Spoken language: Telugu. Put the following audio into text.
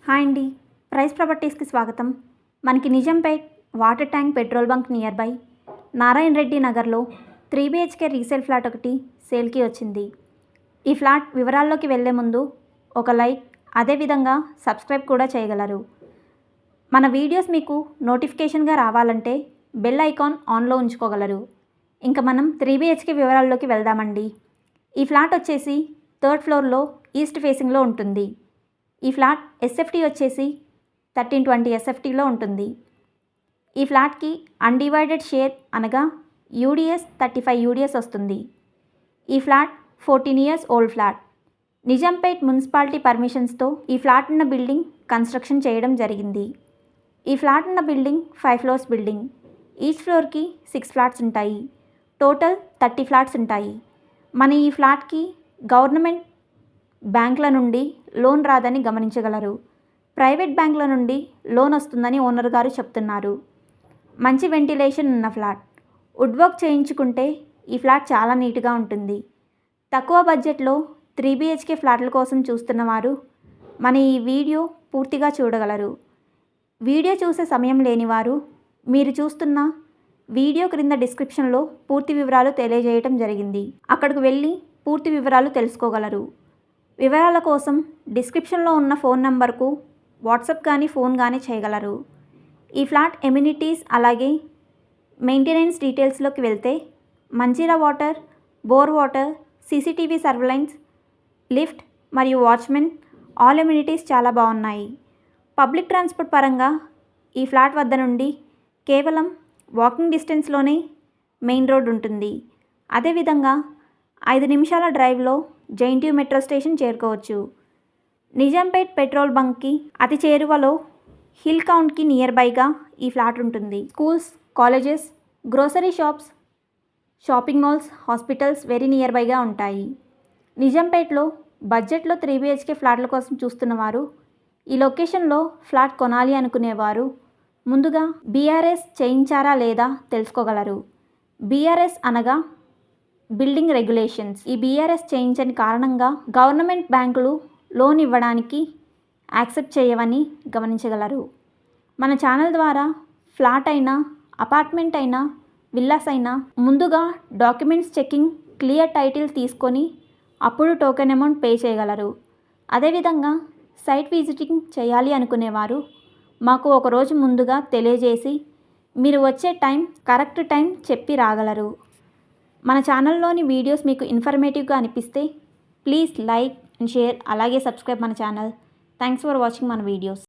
హాయ్ అండి, ప్రైస్ ప్రాపర్టీస్కి స్వాగతం. మనకి Nizampet water tank petrol bunk near by Narayana Reddy నగర్లో 3 BHK రీసేల్ ఫ్లాట్ ఒకటి సేల్కి వచ్చింది. ఈ ఫ్లాట్ వివరాల్లోకి వెళ్ళే ముందు ఒక లైక్, అదేవిధంగా సబ్స్క్రైబ్ కూడా చేయగలరు. మన వీడియోస్ మీకు నోటిఫికేషన్గా రావాలంటే బెల్ ఐకాన్ ఆన్లో ఉంచుకోగలరు. ఇంకా మనం 3 BHK వివరాల్లోకి వెళ్దామండి. ఈ ఫ్లాట్ వచ్చేసి 3rd ఫ్లోర్లో ఈస్ట్ ఫేసింగ్లో ఉంటుంది. ఈ ఫ్లాట్ ఎస్ఎఫ్టీ వచ్చేసి 1320 ఎస్ఎఫ్టీలో ఉంటుంది. ఈ ఫ్లాట్కి అన్డివైడెడ్ షేర్ అనగా యూడిఎస్ 35 యూడిఎస్ వస్తుంది. ఈ flat 14 years old flat. Nizampet municipality పర్మిషన్స్తో ఈ ఫ్లాట్ ఉన్న బిల్డింగ్ కన్స్ట్రక్షన్ చేయడం జరిగింది. ఈ ఫ్లాట్ ఉన్న బిల్డింగ్ 5 ఫ్లోర్స్ బిల్డింగ్. ఈచ్ ఫ్లోర్కి 6 ఫ్లాట్స్ ఉంటాయి. టోటల్ 30 ఫ్లాట్స్ ఉంటాయి. మన ఈ ఫ్లాట్కి గవర్నమెంట్ బ్యాంకుల నుండి లోన్ రాదని గమనించగలరు. ప్రైవేట్ బ్యాంకుల నుండి లోన్ వస్తుందని ఓనర్ గారు చెప్తున్నారు. మంచి వెంటిలేషన్ ఉన్న ఫ్లాట్. వుడ్ వర్క్ చేయించుకుంటే ఈ ఫ్లాట్ చాలా నీట్గా ఉంటుంది. తక్కువ బడ్జెట్లో 3 BHK ఫ్లాట్ల కోసం చూస్తున్నవారు మన ఈ వీడియో పూర్తిగా చూడగలరు. వీడియో చూసే సమయం లేనివారు మీరు చూస్తున్న వీడియో క్రింద డిస్క్రిప్షన్లో పూర్తి వివరాలు తెలియజేయటం జరిగింది. అక్కడికి వెళ్ళి పూర్తి వివరాలు తెలుసుకోగలరు. వివరాల కోసం డిస్క్రిప్షన్లో ఉన్న ఫోన్ నంబర్కు వాట్సాప్ కానీ ఫోన్ కానీ చేయగలరు. ఈ ఫ్లాట్ ఎమ్యూనిటీస్ అలాగే మెయింటెనెన్స్ డీటెయిల్స్లోకి వెళ్తే Manjira water, bore water, CCTV surveillance, lift మరియు వాచ్మెన్ ఆల్ ఎమ్యూనిటీస్ చాలా బాగున్నాయి. పబ్లిక్ ట్రాన్స్పోర్ట్ పరంగా ఈ ఫ్లాట్ వద్ద నుండి కేవలం వాకింగ్ డిస్టెన్స్లోనే మెయిన్ రోడ్ ఉంటుంది. అదేవిధంగా 5 నిమిషాల డ్రైవ్లో జైంట్యూ మెట్రో స్టేషన్ చేరుకోవచ్చు. నిజాంపేట్ పెట్రోల్ బంక్కి అతి చేరువలో హిల్ కౌంట్కి నియర్ బైగా ఈ ఫ్లాట్ ఉంటుంది. Schools, colleges, grocery shops, shopping malls, hospitals very near బైగా ఉంటాయి. నిజాంపేట్లో బడ్జెట్లో 3 BHK ఫ్లాట్ల కోసం చూస్తున్నవారు ఈ లొకేషన్లో ఫ్లాట్ కొనాలి అనుకునేవారు ముందుగా BRS చేయించారా లేదా తెలుసుకోగలరు. BRS అనగా బిల్డింగ్ రెగ్యులేషన్స్. ఈ BRS చేయించని కారణంగా గవర్నమెంట్ బ్యాంకులు లోన్ ఇవ్వడానికి యాక్సెప్ట్ చేయవని గమనించగలరు. మన ఛానల్ ద్వారా ఫ్లాట్ అయినా, అపార్ట్మెంట్ అయినా, విల్లాస్ అయినా ముందుగా డాక్యుమెంట్స్ చెకింగ్, క్లియర్ టైటిల్ తీసుకొని అప్పుడు టోకెన్ అమౌంట్ పే చేయగలరు. అదేవిధంగా సైట్ విజిటింగ్ చేయాలి అనుకునేవారు మాకు ఒకరోజు ముందుగా తెలియజేసి మీరు వచ్చే కరెక్ట్ టైం చెప్పి రాగలరు. మన ఛానల్లోని వీడియోస్ మీకు ఇన్ఫర్మేటివ్గా అనిపిస్తే ప్లీజ్ లైక్ అండ్ షేర్, అలాగే సబ్స్క్రైబ్ మన ఛానల్. థ్యాంక్స్ ఫర్ వాచింగ్ మన వీడియోస్.